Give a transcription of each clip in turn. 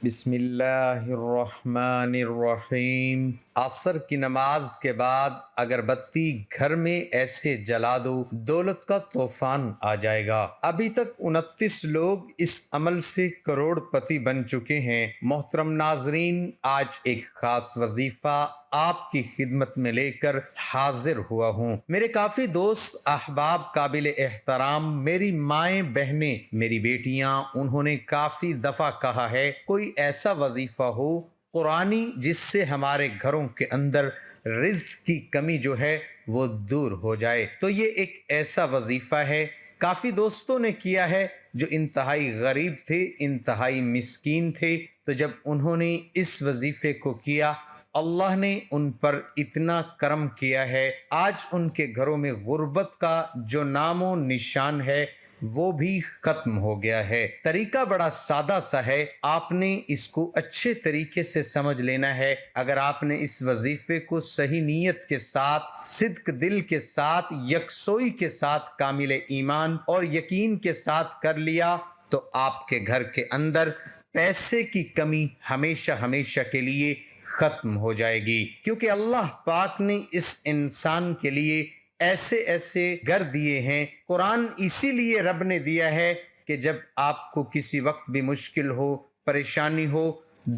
بسم اللہ الرحمن الرحیم۔ عصر کی نماز کے بعد اگر بتی گھر میں ایسے جلا دو، دولت کا طوفان آ جائے گا۔ ابھی تک 29 لوگ اس عمل سے کروڑ پتی بن چکے ہیں۔ محترم ناظرین، آج ایک خاص وظیفہ آپ کی خدمت میں لے کر حاضر ہوا ہوں۔ میرے کافی دوست احباب قابل احترام، میری مائیں بہنیں، میری بیٹیاں، انہوں نے کافی دفعہ کہا ہے کوئی ایسا وظیفہ ہو قرآنی جس سے ہمارے گھروں کے اندر رزق کی کمی جو ہے وہ دور ہو جائے۔ تو یہ ایک ایسا وظیفہ ہے، کافی دوستوں نے کیا ہے جو انتہائی غریب تھے، انتہائی مسکین تھے، تو جب انہوں نے اس وظیفے کو کیا، اللہ نے ان پر اتنا کرم کیا ہے، آج ان کے گھروں میں غربت کا جو نام و نشان ہے وہ بھی ختم ہو گیا ہے۔ طریقہ بڑا سادہ سا ہے، آپ نے اس کو اچھے طریقے سے سمجھ لینا ہے۔ اگر آپ نے اس وظیفے کو صحیح نیت کے ساتھ، صدق دل کے ساتھ، یکسوئی کے ساتھ، کامل ایمان اور یقین کے ساتھ کر لیا تو آپ کے گھر کے اندر پیسے کی کمی ہمیشہ ہمیشہ کے لیے ختم ہو جائے گی، کیونکہ اللہ پاک نے اس انسان کے لیے ایسے ایسے گھر دیے ہیں۔ قرآن اسی لیے رب نے دیا ہے کہ جب آپ کو کسی وقت بھی مشکل ہو، پریشانی ہو،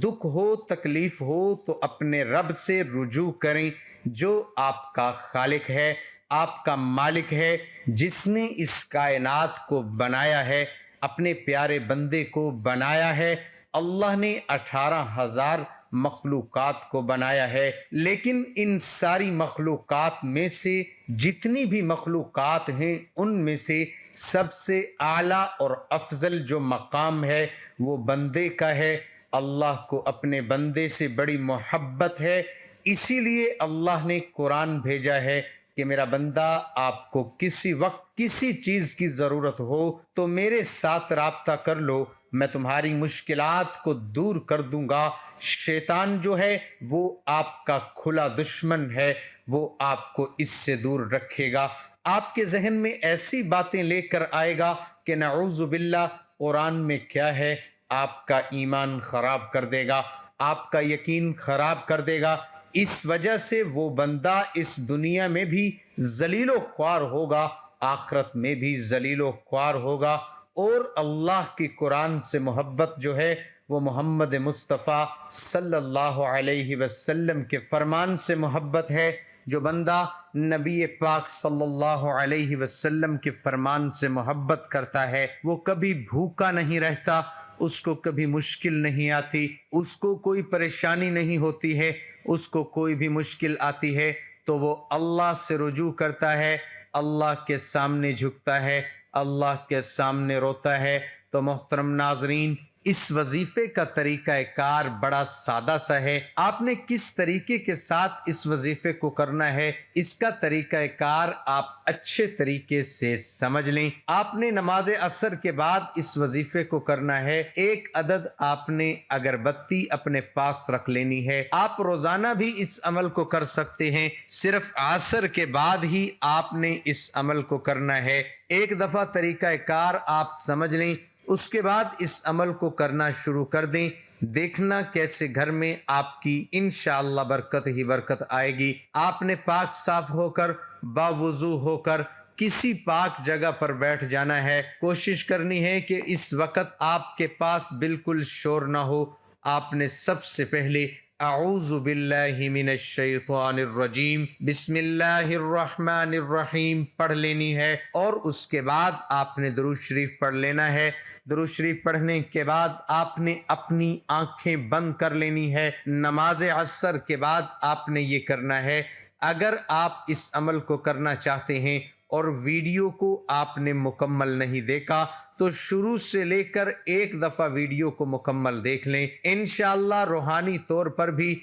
دکھ ہو، تکلیف ہو تو اپنے رب سے رجوع کریں، جو آپ کا خالق ہے، آپ کا مالک ہے، جس نے اس کائنات کو بنایا ہے، اپنے پیارے بندے کو بنایا ہے۔ اللہ نے 18,000 مخلوقات کو بنایا ہے، لیکن ان ساری مخلوقات میں سے جتنی بھی مخلوقات ہیں ان میں سے سب سے اعلیٰ اور افضل جو مقام ہے وہ بندے کا ہے۔ اللہ کو اپنے بندے سے بڑی محبت ہے، اسی لیے اللہ نے قرآن بھیجا ہے کہ میرا بندہ آپ کو کسی وقت کسی چیز کی ضرورت ہو تو میرے ساتھ رابطہ کر لو، میں تمہاری مشکلات کو دور کر دوں گا۔ شیطان جو ہے وہ آپ کا کھلا دشمن ہے، وہ آپ کو اس سے دور رکھے گا، آپ کے ذہن میں ایسی باتیں لے کر آئے گا کہ نعوذ باللہ قرآن میں کیا ہے، آپ کا ایمان خراب کر دے گا، آپ کا یقین خراب کر دے گا۔ اس وجہ سے وہ بندہ اس دنیا میں بھی ذلیل و خوار ہوگا، آخرت میں بھی ذلیل و خوار ہوگا، اور اللہ کی قرآن سے محبت جو ہے وہ محمد مصطفیٰ صلی اللہ علیہ وسلم کے فرمان سے محبت ہے۔ جو بندہ نبی پاک صلی اللہ علیہ وسلم کے فرمان سے محبت کرتا ہے وہ کبھی بھوکا نہیں رہتا، اس کو کبھی مشکل نہیں آتی، اس کو کوئی پریشانی نہیں ہوتی ہے، اس کو کوئی بھی مشکل آتی ہے تو وہ اللہ سے رجوع کرتا ہے، اللہ کے سامنے جھکتا ہے، اللہ کے سامنے روتا ہے۔ تو محترم ناظرین، اس وظیفے کا طریقہ کار بڑا سادہ سا ہے۔ آپ نے کس طریقے کے ساتھ اس وظیفے کو کرنا ہے، اس کا طریقہ کار آپ اچھے طریقے سے سمجھ لیں۔ آپ نے نماز عصر کے بعد اس وظیفے کو کرنا ہے۔ ایک عدد آپ نے اگربتی اپنے پاس رکھ لینی ہے۔ آپ روزانہ بھی اس عمل کو کر سکتے ہیں، صرف عصر کے بعد ہی آپ نے اس عمل کو کرنا ہے۔ ایک دفعہ طریقہ کار آپ سمجھ لیں، اس کے بعد اس عمل کو کرنا شروع کر دیں، دیکھنا کیسے گھر میں آپ کی انشاءاللہ برکت ہی برکت آئے گی۔ آپ نے پاک صاف ہو کر، باوضو ہو کر کسی پاک جگہ پر بیٹھ جانا ہے۔ کوشش کرنی ہے کہ اس وقت آپ کے پاس بالکل شور نہ ہو۔ آپ نے سب سے پہلے اعوذ باللہ من الشیطان الرجیم بسم اللہ الرحمن الرحیم پڑھ لینی ہے، اور اس کے بعد آپ نے درود شریف پڑھ لینا ہے۔ درود شریف پڑھنے کے بعد آپ نے اپنی آنکھیں بند کر لینی ہے۔ نماز عصر کے بعد آپ نے یہ کرنا ہے۔ اگر آپ اس عمل کو کرنا چاہتے ہیں اور ویڈیو کو آپ نے مکمل نہیں دیکھا تو شروع سے لے کر ایک دفعہ ویڈیو کو مکمل دیکھ لیں، انشاءاللہ روحانی طور پر بھی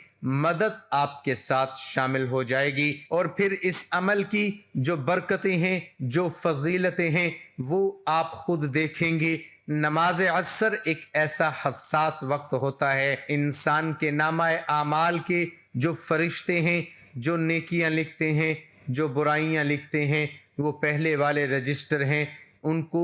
مدد آپ کے ساتھ شامل ہو جائے گی، اور پھر اس عمل کی جو برکتیں ہیں، جو فضیلتیں ہیں، وہ آپ خود دیکھیں گے۔ نماز عصر ایک ایسا حساس وقت ہوتا ہے، انسان کے نامہ اعمال کے جو فرشتے ہیں، جو نیکیاں لکھتے ہیں، جو برائیاں لکھتے ہیں، وہ پہلے والے رجسٹر ہیں، ان کو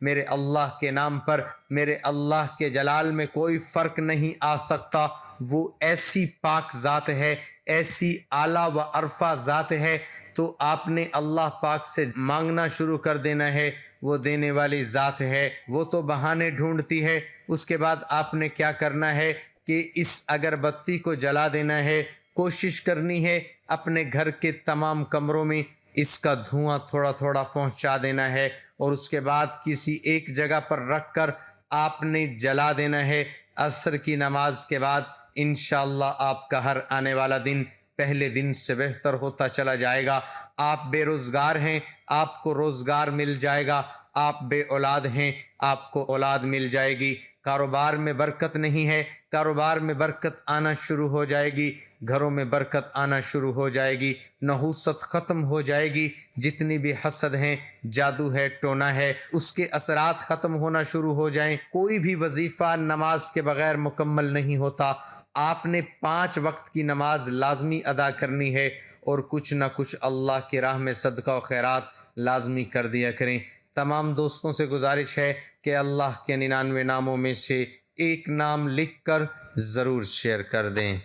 میرے اللہ کے نام پر میرے اللہ کے جلال میں کوئی فرق نہیں آ سکتا۔ وہ ایسی پاک ذات ہے، ایسی اعلیٰ و عرفہ ذات ہے، تو آپ نے اللہ پاک سے مانگنا شروع کر دینا ہے۔ وہ دینے والی ذات ہے، وہ تو بہانے ڈھونڈتی ہے۔ اس کے بعد آپ نے کیا کرنا ہے کہ اس اگربتی کو جلا دینا ہے۔ کوشش کرنی ہے اپنے گھر کے تمام کمروں میں اس کا دھواں تھوڑا تھوڑا پہنچا دینا ہے، اور اس کے بعد کسی ایک جگہ پر رکھ کر آپ نے جلا دینا ہے۔ عصر کی نماز کے بعد انشاءاللہ آپ کا ہر آنے والا دن پہلے دن سے بہتر ہوتا چلا جائے گا۔ آپ بے روزگار ہیں، آپ کو روزگار مل جائے گا۔ آپ بے اولاد ہیں، آپ کو اولاد مل جائے گی۔ کاروبار میں برکت نہیں ہے، کاروبار میں برکت آنا شروع ہو جائے گی۔ گھروں میں برکت آنا شروع ہو جائے گی۔ نحوست ختم ہو جائے گی۔ جتنی بھی حسد ہیں، جادو ہے، ٹونا ہے، اس کے اثرات ختم ہونا شروع ہو جائیں۔ کوئی بھی وظیفہ نماز کے بغیر مکمل نہیں ہوتا۔ آپ نے 5 وقت کی نماز لازمی ادا کرنی ہے، اور کچھ نہ کچھ اللہ کی راہ میں صدقہ و خیرات لازمی کر دیا کریں۔ تمام دوستوں سے گزارش ہے کہ اللہ کے 99 ناموں میں سے ایک نام لکھ کر ضرور شیئر کر دیں۔